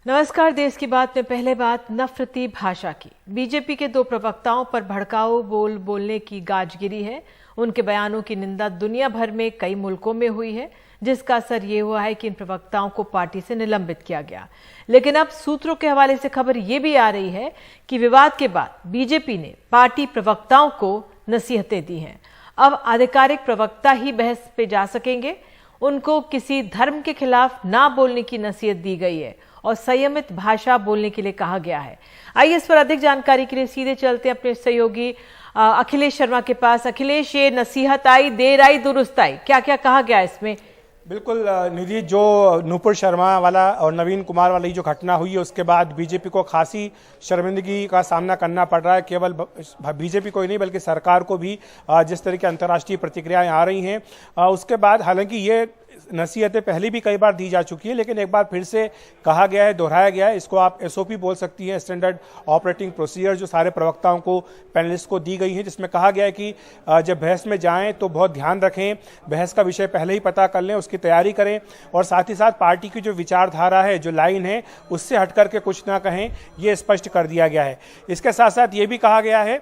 नमस्कार। देश की बात में पहले बात नफरती भाषा की। बीजेपी के दो प्रवक्ताओं पर भड़काऊ बोलने की गाजगिरी है। उनके बयानों की निंदा दुनिया भर में कई मुल्कों में हुई है, जिसका असर ये हुआ है कि इन प्रवक्ताओं को पार्टी से निलंबित किया गया। लेकिन अब सूत्रों के हवाले से खबर ये भी आ रही है कि विवाद के बाद बीजेपी ने पार्टी प्रवक्ताओं को नसीहतें दी हैं। अब आधिकारिक प्रवक्ता ही बहस पे जा सकेंगे। उनको किसी धर्म के खिलाफ ना बोलने की नसीहत दी गई है और संयमित भाषा बोलने के लिए कहा गया है। आइए इस पर अधिक जानकारी के लिए सीधे चलते हैं अपने सहयोगी अखिलेश शर्मा के पास। अखिलेश, ये नसीहत आई, देर आई दुरुस्त आई, क्या क्या कहा गया इसमें? बिल्कुल निधि, जो नूपुर शर्मा वाला और नवीन कुमार वाली जो घटना हुई है उसके बाद बीजेपी को खासी शर्मिंदगी का सामना करना पड़ रहा है। केवल बीजेपी को ही नहीं बल्कि सरकार को भी जिस तरह की अंतर्राष्ट्रीय प्रतिक्रियाएं आ रही हैं उसके बाद, हालांकि ये नसीहतें पहले भी कई बार दी जा चुकी है, लेकिन एक बार फिर से कहा गया है, दोहराया गया है। इसको आप एसओपी बोल सकती हैं, स्टैंडर्ड ऑपरेटिंग प्रोसीजर, जो सारे प्रवक्ताओं को, पैनलिस्ट को दी गई है, जिसमें कहा गया है कि जब बहस में जाएं तो बहुत ध्यान रखें, बहस का विषय पहले ही पता कर लें, उसकी तैयारी करें और साथ ही साथ पार्टी की जो विचारधारा है, जो लाइन है, उससे हट करके कुछ ना कहें, ये स्पष्ट कर दिया गया है। इसके साथ साथ ये भी कहा गया है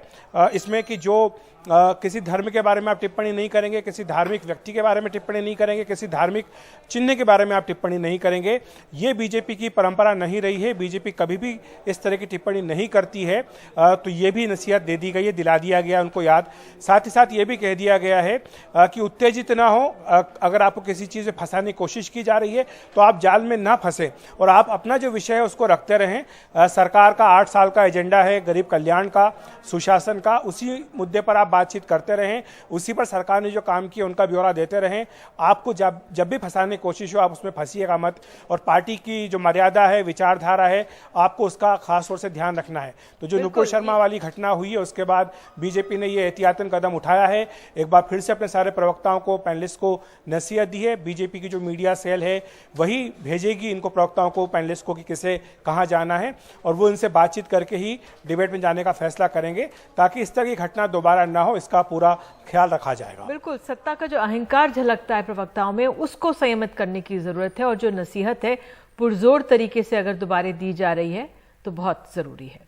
इसमें कि जो किसी धर्म के बारे में आप टिप्पणी नहीं करेंगे, किसी धार्मिक व्यक्ति के बारे में टिप्पणी नहीं करेंगे, किसी धार्मिक चिन्ह के बारे में आप टिप्पणी नहीं करेंगे। ये बीजेपी की परंपरा नहीं रही है, बीजेपी कभी भी इस तरह की टिप्पणी नहीं करती है। तो ये भी नसीहत दे दी गई है, दिला दिया गया उनको याद। साथ ही साथ ये भी कह दिया गया है कि उत्तेजित ना हो, अगर आपको किसी चीज़ में फंसाने की कोशिश की जा रही है तो आप जाल में ना फंसे और आप अपना जो विषय है उसको रखते रहें। सरकार का 8 साल का एजेंडा है गरीब कल्याण का, सुशासन का, उसी मुद्दे पर आप बातचीत करते रहें, उसी पर सरकार ने जो काम किया उनका ब्यौरा देते रहें। आपको जब भी फंसाने की कोशिश हो आप उसमें फंसिएगा मत और पार्टी की जो मर्यादा है, विचारधारा है, आपको उसका खास तौर से ध्यान रखना है। तो जो नुपुर शर्मा वाली घटना हुई है उसके बाद बीजेपी ने ये एहतियातन कदम उठाया है। एक बार फिर से अपने सारे प्रवक्ताओं को, पैनलिस्ट को नसीहत दी है। बीजेपी की जो मीडिया सेल है वही भेजेगी इनको, प्रवक्ताओं को, पैनलिस्ट को, कि किसे कहाँ जाना है और वो इनसे बातचीत करके ही डिबेट में जाने का फैसला करेंगे, ताकि इस तरह की घटना दोबारा ना हो, इसका पूरा ख्याल रखा जाएगा। बिल्कुल, सत्ता का जो अहंकार झलकता है प्रवक्ताओं में, उसको संयमित करने की जरूरत है और जो नसीहत है पुरजोर तरीके से अगर दोबारा दी जा रही है तो बहुत जरूरी है।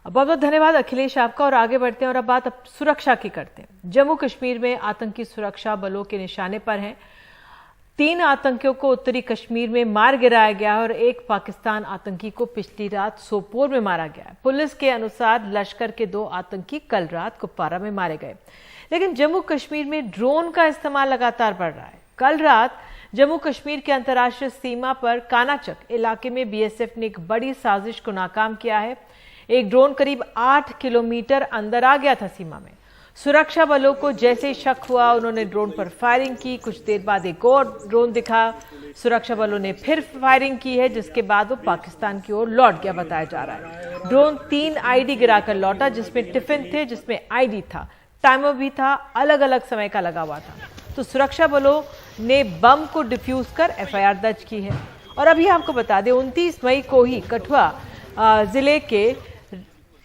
बहुत बहुत धन्यवाद अखिलेश आपका। और आगे बढ़ते हैं और अब बात सुरक्षा की करते हैं। जम्मू कश्मीर में आतंकी सुरक्षा बलों के निशाने पर हैं। 3 आतंकियों को उत्तरी कश्मीर में मार गिराया गया और एक पाकिस्तान आतंकी को पिछली रात सोपोर में मारा गया। पुलिस के अनुसार लश्कर के 2 आतंकी कल रात कुपवारा में मारे गए। लेकिन जम्मू कश्मीर में ड्रोन का इस्तेमाल लगातार बढ़ रहा है। कल रात जम्मू कश्मीर के अंतर्राष्ट्रीय सीमा पर कानाचक इलाके में बीएसएफ ने एक बड़ी साजिश को नाकाम किया है। एक ड्रोन करीब 8 किलोमीटर अंदर आ गया था सीमा में। सुरक्षा बलों को जैसे ही शक हुआ उन्होंने ड्रोन पर फायरिंग की। कुछ देर बाद एक और ड्रोन दिखा, सुरक्षा बलों ने फिर फायरिंग की है, जिसके बाद वो पाकिस्तान की ओर लौट गया बताया जा रहा है। ड्रोन 3 आईडी गिराकर लौटा, जिसमें टिफिन थे, जिसमें आईडी था, टाइमर भी था, अलग अलग समय का लगा हुआ था। तो सुरक्षा बलों ने बम को डिफ्यूज कर एफआईआर दर्ज की है। और अभी आपको बता दें 29 मई को ही कठुआ जिले के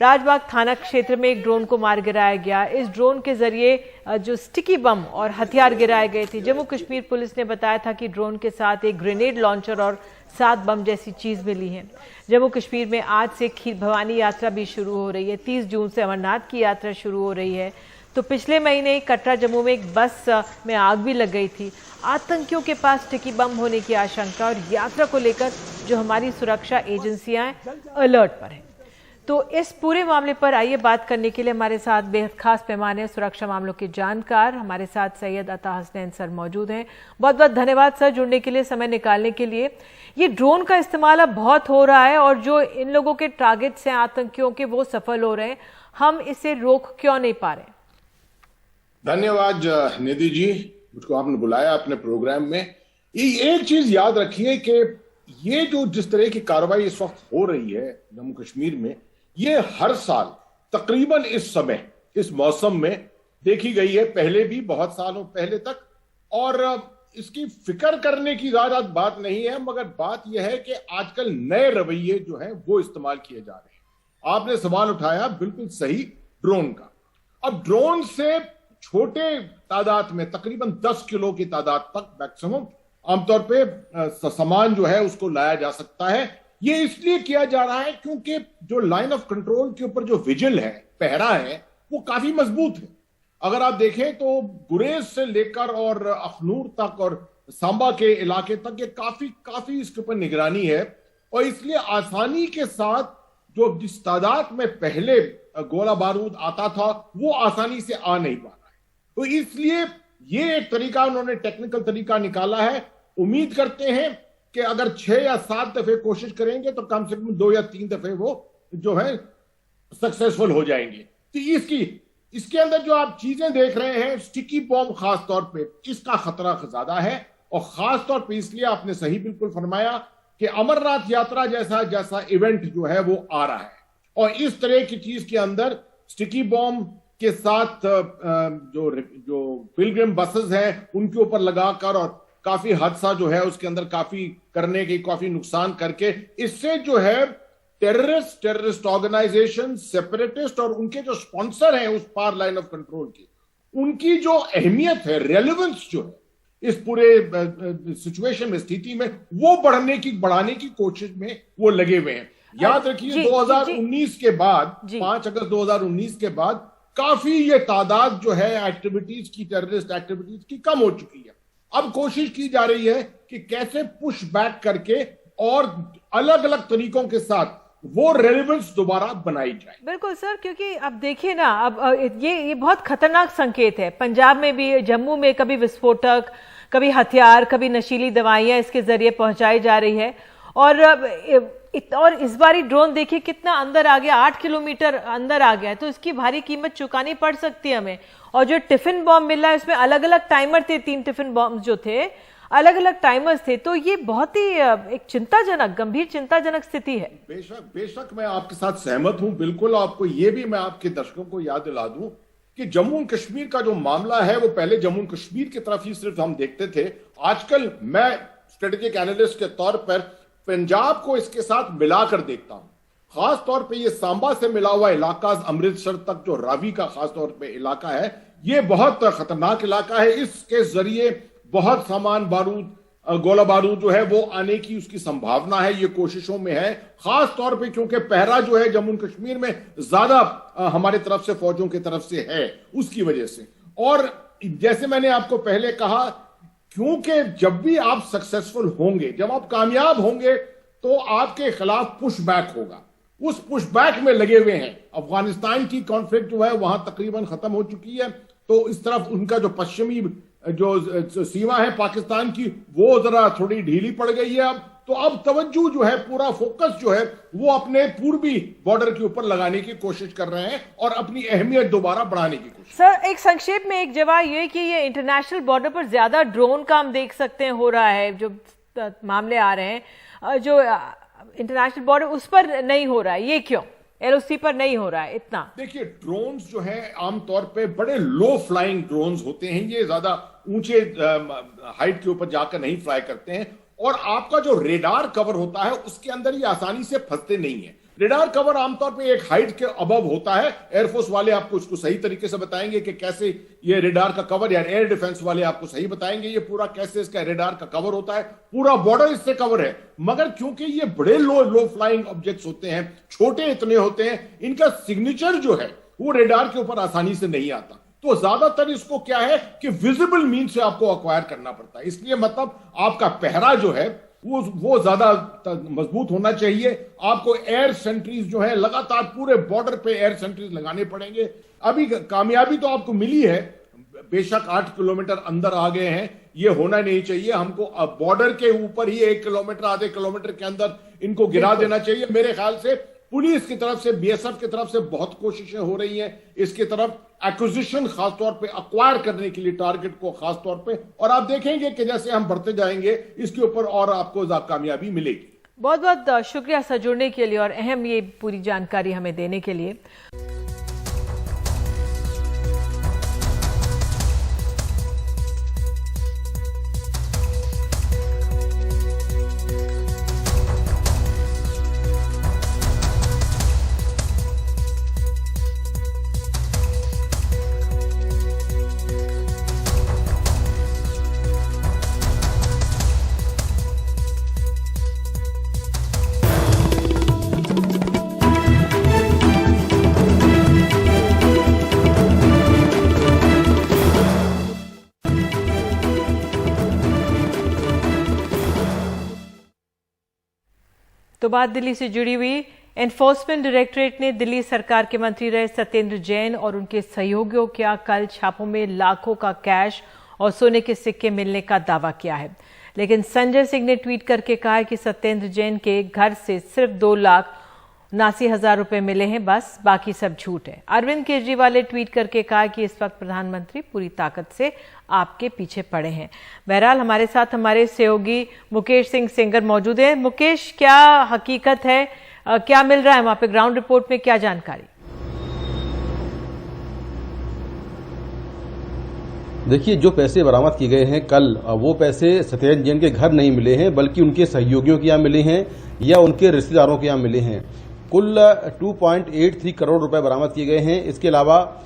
राजबाग थाना क्षेत्र में एक ड्रोन को मार गिराया गया। इस ड्रोन के जरिए जो स्टिकी बम और हथियार गिराए गए थे। जम्मू कश्मीर पुलिस ने बताया था कि ड्रोन के साथ एक ग्रेनेड लॉन्चर और 7 बम जैसी चीज मिली है। जम्मू कश्मीर में आज से खीर भवानी यात्रा भी शुरू हो रही है। 30 जून से अमरनाथ की यात्रा शुरू हो रही है। तो पिछले महीने कटरा जम्मू में एक बस में आग भी लग गई थी। आतंकियों के पास स्टिकी बम होने की आशंका और यात्रा को लेकर जो हमारी सुरक्षा एजेंसियां अलर्ट पर हैं। तो इस पूरे मामले पर आइए बात करने के लिए हमारे साथ बेहद खास पैमाने सुरक्षा मामलों के जानकार हमारे साथ सैयद अता हसनैन सर मौजूद हैं। बहुत बहुत धन्यवाद सर जुड़ने के लिए, समय निकालने के लिए। ये ड्रोन का इस्तेमाल अब बहुत हो रहा है और जो इन लोगों के टारगेट्स हैं आतंकियों के, वो सफल हो रहे हैं। हम इसे रोक क्यों नहीं पा रहे? धन्यवाद निधि जी, मुझको आपने बुलाया अपने प्रोग्राम में। ये एक चीज याद रखिए कि ये जो जिस तरह की कार्रवाई इस वक्त हो रही है जम्मू कश्मीर में, ये हर साल तकरीबन इस समय, इस मौसम में देखी गई है, पहले भी बहुत सालों पहले तक। और इसकी फिक्र करने की ज्यादा बात नहीं है, मगर बात यह है कि आजकल नए रवैये जो हैं वो इस्तेमाल किए जा रहे हैं। आपने सवाल उठाया बिल्कुल सही ड्रोन का। अब ड्रोन से छोटे तादाद में, तकरीबन 10 किलो की तादाद तक मैक्सिमम आमतौर पे सामान जो है उसको लाया जा सकता है। ये इसलिए किया जा रहा है क्योंकि जो लाइन ऑफ कंट्रोल के ऊपर जो विजिल है, पहरा है, वो काफी मजबूत है। अगर आप देखें तो गुरेज से लेकर और अखनूर तक और सांबा के इलाके तक ये काफी इसके ऊपर निगरानी है, और इसलिए आसानी के साथ जो जिस तादाद में पहले गोला बारूद आता था वो आसानी से आ नहीं पा रहा है। तो इसलिए ये एक तरीका उन्होंने टेक्निकल तरीका निकाला है। उम्मीद करते हैं कि अगर 6 या 7 दफे कोशिश करेंगे तो कम से कम 2 या 3 दफे वो जो है सक्सेसफुल हो जाएंगे। तो इसके अंदर जो आप चीजें देख रहे हैं, स्टिकी बॉम्ब खास तौर पे इसका खतरा ज्यादा है, और खास तौर पे इसलिए आपने सही बिल्कुल फरमाया कि अमरनाथ यात्रा जैसा इवेंट जो है वो आ रहा है, और इस तरह की चीज के अंदर स्टिकी बॉम्ब के साथ जो पिलग्रिम बसेस हैं उनके ऊपर लगाकर और काफी हादसा जो है उसके अंदर काफी नुकसान करके, इससे जो है टेररिस्ट ऑर्गेनाइजेशन, सेपरेटिस्ट और उनके जो स्पॉन्सर हैं उस पार लाइन ऑफ कंट्रोल की, उनकी जो अहमियत है, रेलेवेंस जो है इस पूरे सिचुएशन में, स्थिति में, वो बढ़ाने की कोशिश में वो लगे हुए हैं। याद रखिए 2019 के बाद, 5 अगस्त 2019 के बाद काफी ये तादाद जो है एक्टिविटीज की, टेररिस्ट एक्टिविटीज की कम हो चुकी है। अब कोशिश की जा रही है कि कैसे पुश बैक करके और अलग अलग तरीकों के साथ वो रेलेवेंस दोबारा बनाई जाए। बिल्कुल सर, क्योंकि अब देखिए ना, अब ये बहुत खतरनाक संकेत है। पंजाब में भी, जम्मू में कभी विस्फोटक, कभी हथियार, कभी नशीली दवाइयां इसके जरिए पहुंचाई जा रही है, और इस बारी ड्रोन देखिए कितना अंदर आ गया, 8 किलोमीटर अंदर आ गया है, तो इसकी भारी कीमत चुकानी पड़ सकती है हमें। और जो टिफिन बॉम्ब मिल रहा है उसमें अलग अलग टाइमर थे, 3 टिफिन बॉम्ब जो थे, अलग अलग टाइमर्स थे, तो ये बहुत ही एक गंभीर चिंताजनक स्थिति है। बेशक मैं आपके साथ सहमत हूं, बिल्कुल। आपको ये भी मैं आपके दर्शकों को याद दिला दूं कि जम्मू एंड कश्मीर का जो मामला है वो पहले जम्मू एंड कश्मीर की तरफ ही सिर्फ हम देखते थे। आजकल मैं स्ट्रेटेजिक एनालिस्ट के तौर पर पंजाब को इसके साथ मिलाकर देखता हूं। खास तौर पे ये सांबा से मिला हुआ इलाका, अमृतसर तक जो रावी का खास तौर पे इलाका है, ये बहुत खतरनाक इलाका है। इसके जरिए बहुत सामान, बारूद, गोला बारूद जो है वो आने की उसकी संभावना है, ये कोशिशों में है। खास तौर पे क्योंकि पहरा जो है जम्मू कश्मीर में ज्यादा हमारी तरफ से, फौजों की तरफ से है, उसकी वजह से। और जैसे मैंने आपको पहले कहा, क्योंकि जब भी आप सक्सेसफुल होंगे, जब आप कामयाब होंगे, तो आपके खिलाफ पुश बैक होगा। उस पुश बैक में लगे हुए हैं। अफगानिस्तान की कॉन्फ्लिक्ट जो है वहां तकरीबन खत्म हो चुकी है, तो इस तरफ उनका जो पश्चिमी जो सीमा है पाकिस्तान की, वो जरा थोड़ी ढीली पड़ गई है अब। तो अब तवज्जो जो है, पूरा फोकस जो है वो अपने पूर्वी बॉर्डर के ऊपर लगाने की कोशिश कर रहे हैं और अपनी अहमियत दोबारा बढ़ाने की कोशिश। सर, एक संक्षेप में एक जवाब ये कि ये इंटरनेशनल बॉर्डर पर ज्यादा ड्रोन का हम देख सकते हैं हो रहा है, जो मामले आ रहे हैं, जो इंटरनेशनल बॉर्डर उस पर नहीं हो रहा है, ये क्यों? एलओसी पर नहीं हो रहा है इतना? देखिए, ड्रोन्स जो है आमतौर पे बड़े लो फ्लाइंग ड्रोन्स होते हैं, ये ज्यादा ऊंचे हाइट के ऊपर जाकर नहीं फ्लाई करते हैं, और आपका जो रेडार कवर होता है उसके अंदर ये आसानी से फंसते नहीं है। रेडार कवर आमतौर पे एक हाइट के अबव होता है। एयरफोर्स वाले आपको इसको सही तरीके से बताएंगे कि कैसे ये रेडार का कवर, या एयर डिफेंस वाले आपको सही बताएंगे ये पूरा कैसे इसका रेडार का कवर होता है। पूरा बॉर्डर इससे कवर है, मगर क्योंकि ये बड़े लो फ्लाइंग ऑब्जेक्ट्स होते हैं, छोटे इतने होते हैं, इनका सिग्नेचर जो है वो रेडार के ऊपर आसानी से नहीं आता। तो ज्यादातर इसको क्या है कि विजिबल मीन से आपको अक्वायर करना पड़ता है। इसलिए मतलब आपका पहरा जो है वो ज्यादा मजबूत होना चाहिए। आपको एयर सेंट्रीज जो है लगातार पूरे बॉर्डर पे एयर सेंट्रीज लगाने पड़ेंगे। अभी कामयाबी तो आपको मिली है, बेशक 8 किलोमीटर अंदर आ गए हैं, ये होना नहीं चाहिए। हमको अब बॉर्डर के ऊपर ही 1 किलोमीटर, आधे किलोमीटर के अंदर इनको गिरा देना चाहिए। मेरे ख्याल से पुलिस की तरफ से, बीएसएफ की तरफ से बहुत कोशिशें हो रही हैं इसकी तरफ एक्विजिशन, खासतौर पे अक्वायर करने के लिए टारगेट को खासतौर पे, और आप देखेंगे कि जैसे हम बढ़ते जाएंगे इसके ऊपर और आपको कामयाबी मिलेगी। बहुत बहुत शुक्रिया सर, जुड़ने के लिए और अहम ये पूरी जानकारी हमें देने के लिए। तो बात दिल्ली से जुड़ी हुई। एनफोर्समेंट डायरेक्टरेट ने दिल्ली सरकार के मंत्री रहे सत्येंद्र जैन और उनके सहयोगियों के कल छापों में लाखों का कैश और सोने के सिक्के मिलने का दावा किया है। लेकिन संजय सिंह ने ट्वीट करके कहा है कि सत्येंद्र जैन के घर से सिर्फ 2,79,000 रुपए मिले हैं, बस बाकी सब झूठ है। अरविंद केजरीवाल ने ट्वीट करके कहा कि इस वक्त प्रधानमंत्री पूरी ताकत से आपके पीछे पड़े हैं। बहरहाल हमारे साथ हमारे सहयोगी मुकेश सिंह सेंगर मौजूद हैं। मुकेश, क्या हकीकत है, क्या मिल रहा है वहां पे, ग्राउंड रिपोर्ट में क्या जानकारी? देखिए, जो पैसे बरामद किए गए हैं कल, वो पैसे सत्येंद्र जैन के घर नहीं मिले हैं, बल्कि उनके सहयोगियों के यहाँ मिले हैं या उनके रिश्तेदारों के यहाँ मिले हैं। कुल 2.83 करोड़ रुपए बरामद किए गए हैं। इसके अलावा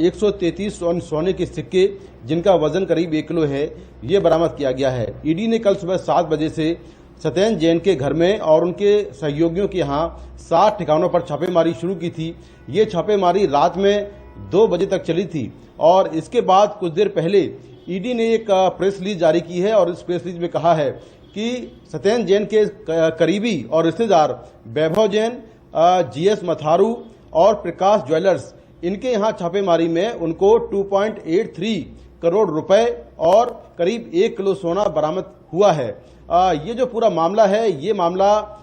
133 सोने के सिक्के जिनका वजन करीब 1 किलो है, ये बरामद किया गया है। ईडी ने कल सुबह 7 बजे से सत्येंद्र जैन के घर में और उनके सहयोगियों के यहाँ 7 ठिकानों पर छापेमारी शुरू की थी। ये छापेमारी रात में 2 बजे तक चली थी और इसके बाद कुछ देर पहले ईडी ने एक प्रेस रिलीज जारी की है और इस प्रेस रिलीज में कहा है कि सत्येंद्र जैन के करीबी और रिश्तेदार वैभव जैन, जीएस मथारू और प्रकाश ज्वेलर्स, इनके यहाँ छापेमारी में उनको 2.83 करोड़ रुपए और करीब 1 किलो सोना बरामद हुआ है। ये जो पूरा मामला है, ये मामला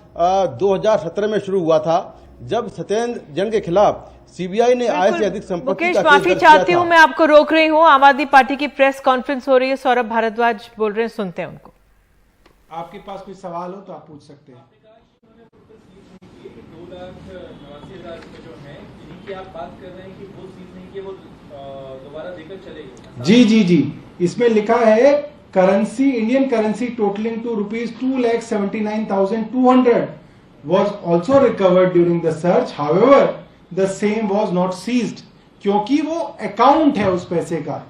2017 में शुरू हुआ था, जब सत्येंद्र जैन के खिलाफ सीबीआई ने आय से अधिक संपत्ति मुकेश, का माफी चाहती हूँ, मैं आपको रोक रही हूँ। आम आदमी पार्टी की प्रेस कॉन्फ्रेंस हो रही है, सौरभ भारद्वाज बोल रहे हैं, सुनते हैं उनको। आपके पास कोई सवाल हो तो आप पूछ सकते हैं। 2,89,000 जो है, इनकी आप बात कर रहे हैं कि वो चीज नहीं कि वो दोबारा देकर चलेगी। जी जी जी, इसमें लिखा है currency, Indian currency totalling to ₹2,79,200 was also recovered during the search. However, the same was not seized, क्योंकि वो अकाउंट है उस पैसे का,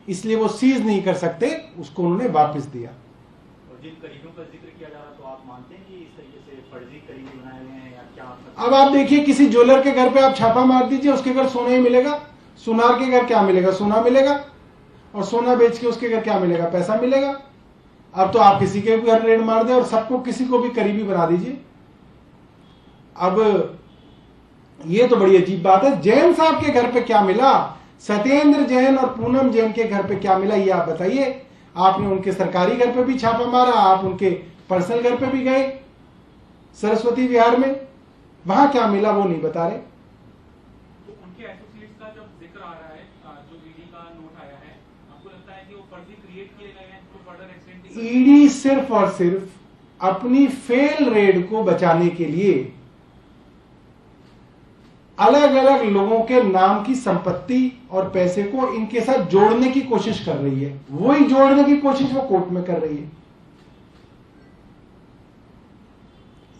इसलिए वो सीज नहीं कर सकते, उसको उन्होंने वापस दिया। और जिन करीबियों का जिक्र किया जा रहा, तो आप मानते हैं कि इस तरीके से फर्जी करीबी बनाए हुए हैं या क्या? अब आप देखिए, किसी ज्वेलर के घर पे आप छापा मार दीजिए, उसके घर सोना ही मिलेगा। सुनार के घर क्या मिलेगा? सोना मिलेगा। और सोना बेच के उसके घर क्या मिलेगा? पैसा मिलेगा। अब तो आप किसी के भी घर रेड मार दें और सबको, किसी को भी करीबी बना दीजिए। अब ये तो बड़ी अजीब बात है। जैन साहब के घर पे क्या मिला, सत्येंद्र जैन और पूनम जैन के घर पे क्या मिला, ये आप बताइए। आपने उनके सरकारी घर पे भी छापा मारा, आप उनके पर्सनल घर पे भी गए सरस्वती विहार में, वहां क्या मिला वो नहीं बता रहे। तो उनके एसोसिएट्स का जब जिक्र आ रहा है, जो ईडी का नोट आया है, आपको लगता है कि वो फर्जी क्रिएट किए गए हैं टू फर्दर एक्सटेंड? ईडी सिर्फ और सिर्फ अपनी फेल रेड को बचाने के लिए अलग अलग लोगों के नाम की संपत्ति और पैसे को इनके साथ जोड़ने की कोशिश कर रही है। वही जोड़ने की कोशिश वो कोर्ट में कर रही है।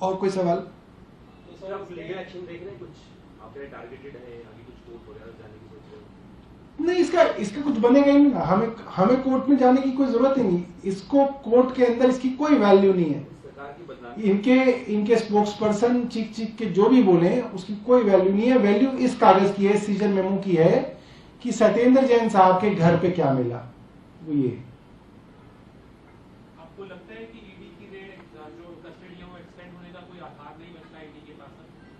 और कोई सवाल? तो सर, आप लीगल एक्शन देख रहे हैं, कुछ आपके टारगेटेड है, आगे कुछ कोर्ट वगैरह जाने की सोच रहे हो? नहीं, इसका कुछ बनेगा ही नहीं। हमें कोर्ट में जाने की कोई जरूरत ही नहीं। इसको कोर्ट के अंदर इसकी कोई वैल्यू नहीं है। इनके स्पोक्स पर्सन चीख के जो भी बोले उसकी कोई वैल्यू नहीं है। वैल्यू इस कागज की है, सीजन मेमो की है, कि सत्येंद्र जैन साहब के घर पे क्या मिला, वो ये। आपको लगता है कि ईडी की रेड जो कस्टडी है वो एक्सटेंड होने का कोई आधार नहीं बनता ईडी के पास,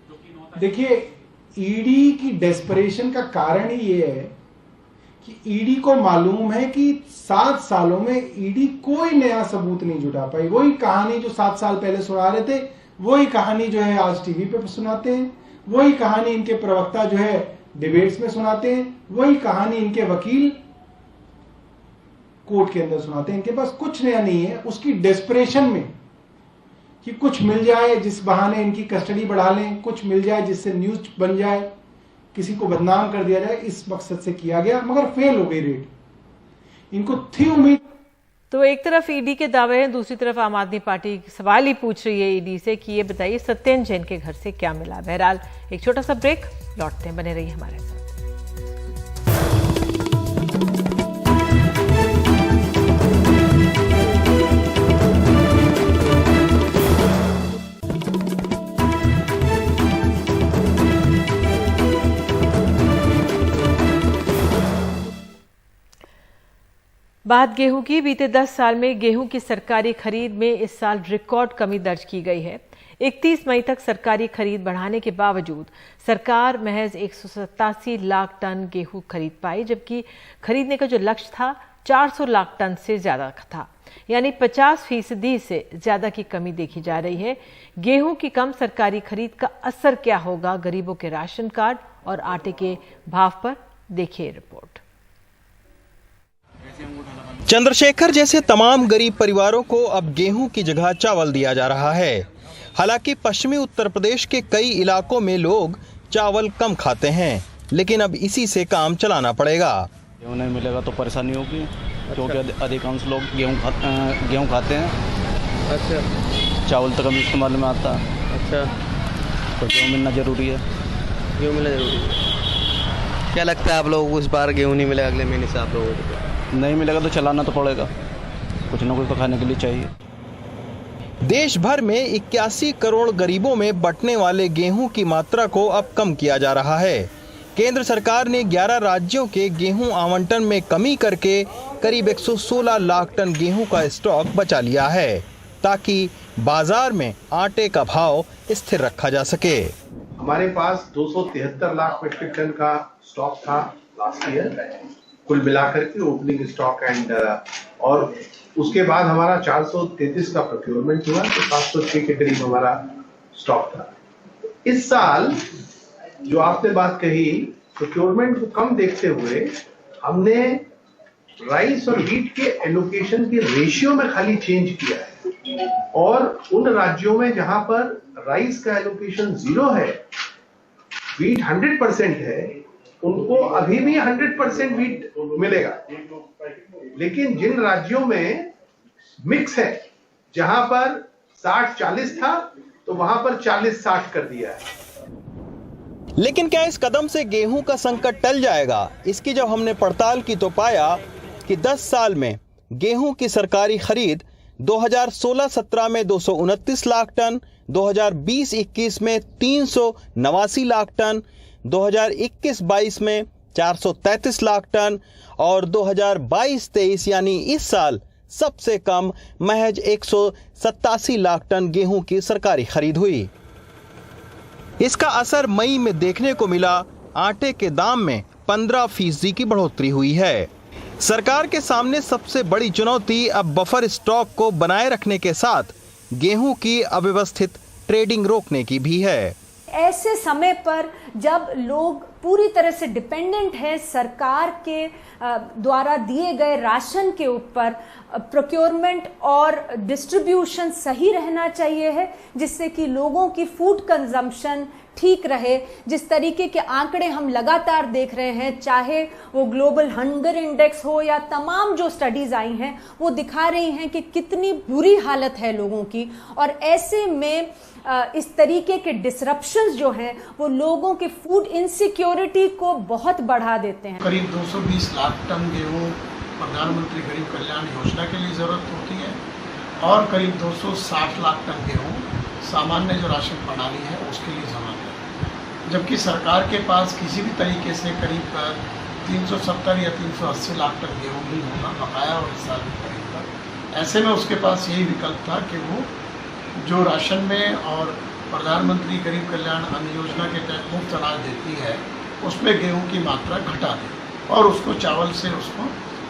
जो कि 9 तारीख? देखिए, ईडी की डेस्परेशन का कारण ही ये है कि ईडी को मालूम है कि 7 सालों में ईडी कोई नया सबूत नहीं जुटा पाई। वही कहानी जो 7 साल पहले सुना रहे थे, वही कहानी जो है आज टीवी पे सुनाते हैं, वही कहानी इनके प्रवक्ता जो है डिबेट्स में सुनाते हैं, वही कहानी इनके वकील कोर्ट के अंदर सुनाते हैं। इनके पास कुछ नया नहीं है। उसकी डेस्परेशन में कि कुछ मिल जाए जिस बहाने इनकी कस्टडी बढ़ा लें, कुछ मिल जाए जिससे न्यूज बन जाए, किसी को बदनाम कर दिया जाए, इस मकसद से किया गया, मगर फेल हो गई रेड। इनको थी उम्मीद। तो एक तरफ ईडी के दावे हैं, दूसरी तरफ आम आदमी पार्टी सवाल ही पूछ रही है ईडी से कि ये बताइए सत्येंद्र जैन के घर से क्या मिला। बहरहाल एक छोटा सा ब्रेक, लौटते हैं, बने रहिए हमारे साथ। बात गेहूं की। बीते 10 साल में गेहूं की सरकारी खरीद में इस साल रिकॉर्ड कमी दर्ज की गई है। 31 मई तक सरकारी खरीद बढ़ाने के बावजूद सरकार महज 187 लाख टन गेहूं खरीद पाई, जबकि खरीदने का जो लक्ष्य था 400 लाख टन से ज्यादा था, यानी 50% से ज्यादा की कमी देखी जा रही है। गेहूं की कम सरकारी खरीद का असर क्या होगा गरीबों के राशन कार्ड और आटे के भाव पर, देखिए रिपोर्ट। चंद्रशेखर जैसे तमाम गरीब परिवारों को अब गेहूं की जगह चावल दिया जा रहा है। हालांकि पश्चिमी उत्तर प्रदेश के कई इलाकों में लोग चावल कम खाते हैं, लेकिन अब इसी से काम चलाना पड़ेगा। गेहूँ नहीं मिलेगा तो परेशानी होगी, क्योंकि अधिकांश लोग गेहूँ खाते हैं। अच्छा। चावल तो कम इस्तेमाल में आता है। अच्छा। तो गेहूँ मिलना जरूरी है। गेहूँ मिलना जरूरी है। क्या लगता है आप लोगों को इस बार गेहूँ नहीं मिलेगा अगले महीने से आप लोगों को? नहीं मिलेगा तो चलाना तो पड़ेगा, कुछ ना कुछ तो खाने के लिए चाहिए। देश भर में 81 करोड़ गरीबों में बंटने वाले गेहूं की मात्रा को अब कम किया जा रहा है। केंद्र सरकार ने 11 राज्यों के गेहूं आवंटन में कमी करके करीब 116 लाख टन गेहूं का स्टॉक बचा लिया है, ताकि बाजार में आटे का भाव स्थिर रखा जा सके। हमारे पास 273 लाख मीट्रिक टन का स्टॉक था लास्ट ईयर, कुल मिलाकर के ओपनिंग स्टॉक एंड और उसके बाद हमारा 433 का प्रोक्योरमेंट हुआ, तो 706 के करीब हमारा स्टॉक था। इस साल जो आपने बात कही, प्रोक्योरमेंट को कम देखते हुए हमने राइस और व्हीट के एलोकेशन के रेशियो में खाली चेंज किया है, और उन राज्यों में जहां पर राइस का एलोकेशन 0 है, व्हीट 100% है, उनको अभी भी 100% व्हीट मिलेगा। लेकिन जिन राज्यों में मिक्स है, जहां पर 60-40 था, तो वहां पर 40-60 कर दिया है। लेकिन क्या इस कदम से गेहूं का संकट टल जाएगा? इसकी जब हमने पड़ताल की तो पाया कि 10 साल में गेहूं की सरकारी खरीद 2016-17 में 229 लाख टन, 2020-21 में 389 लाख टन, 2021-22 में 433 लाख टन और 2022-23 यानी इस साल सबसे कम महज 187 लाख टन गेहूं की सरकारी खरीद हुई। इसका असर मई में देखने को मिला। आटे के दाम में 15% की बढ़ोतरी हुई है। सरकार के सामने सबसे बड़ी चुनौती अब बफर स्टॉक को बनाए रखने के साथ गेहूं की अव्यवस्थित ट्रेडिंग रोकने की भी है। ऐसे समय पर जब लोग पूरी तरह से डिपेंडेंट है सरकार के द्वारा दिए गए राशन के ऊपर, प्रोक्योरमेंट और डिस्ट्रीब्यूशन सही रहना चाहिए है, जिससे कि लोगों की फूड कंजम्पशन ठीक रहे। जिस तरीके के आंकड़े हम लगातार देख रहे हैं, चाहे वो ग्लोबल हंगर इंडेक्स हो या तमाम जो स्टडीज आई हैं, वो दिखा रही हैं कि कितनी बुरी हालत है लोगों की। और ऐसे में इस तरीके के डिसरप्शंस जो हैं वो लोगों के फूड इनसिक्योरिटी को बहुत बढ़ा देते हैं। करीब 220 लाख टन गेहूँ प्रधानमंत्री गरीब कल्याण योजना के लिए जरूरत होती है, और करीब 260 लाख टन गेहूँ सामान्य जो राशन प्रणाली है उसके लिए जरूरत है। जबकि सरकार के पास किसी भी तरीके से करीब 370 या 380 लाख टन गेहूँ ही होना बकाया और इस साल भी खरीद। ऐसे में उसके पास यही विकल्प था कि वो जो राशन में और प्रधानमंत्री गरीब कल्याण अन्न योजना के तहत मुफ्त अनाज देती है, उसमें गेहूं की मात्रा घटा दे और उसको चावल से उसको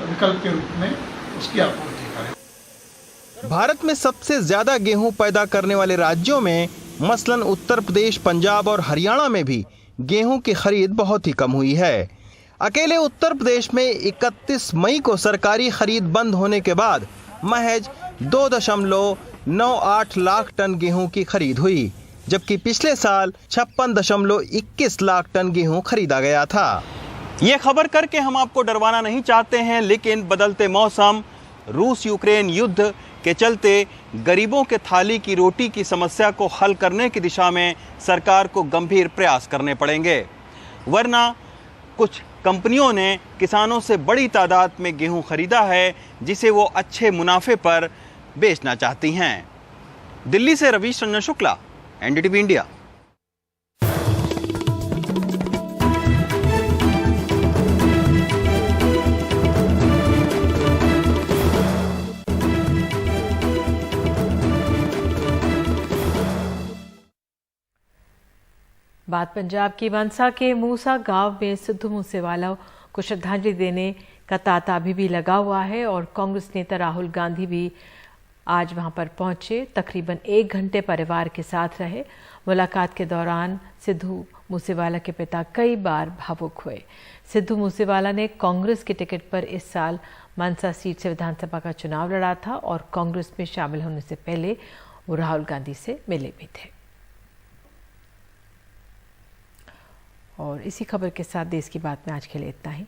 विकल्प के रूप में उसकी आपूर्ति करें। भारत में सबसे ज्यादा गेहूं पैदा करने वाले राज्यों में मसलन उत्तर प्रदेश, पंजाब और हरियाणा में भी गेहूं की खरीद बहुत ही कम हुई है। अकेले उत्तर प्रदेश में 31 मई को सरकारी खरीद बंद होने के बाद महज 2.98 लाख टन गेहूं की खरीद हुई, जबकि पिछले साल 56.21 लाख टन गेहूं खरीदा गया था। ये खबर करके हम आपको डरवाना नहीं चाहते हैं, लेकिन बदलते मौसम, रूस यूक्रेन युद्ध के चलते गरीबों के थाली की रोटी की समस्या को हल करने की दिशा में सरकार को गंभीर प्रयास करने पड़ेंगे, वरना कुछ कंपनियों ने किसानों से बड़ी तादाद में गेहूं खरीदा है, जिसे वो अच्छे मुनाफे पर बेचना चाहती हैं। दिल्ली से रवीश रंजन शुक्ला, एनडीटीवी इंडिया। बात पंजाब की मनसा के मूसा गांव में सिद्धू मूसेवाला को श्रद्धांजलि देने का तांता अभी भी लगा हुआ है और कांग्रेस नेता राहुल गांधी भी आज वहां पर पहुंचे। तकरीबन 1 घंटे परिवार के साथ रहे। मुलाकात के दौरान सिद्धू मूसेवाला के पिता कई बार भावुक हुए। सिद्धू मूसेवाला ने कांग्रेस के टिकट पर इस साल मनसा सीट से विधानसभा का चुनाव लड़ा था और कांग्रेस में शामिल होने से पहले वो राहुल गांधी से मिले भी थे। और इसी खबर के साथ देश की बात में आज के लिए इतना ही।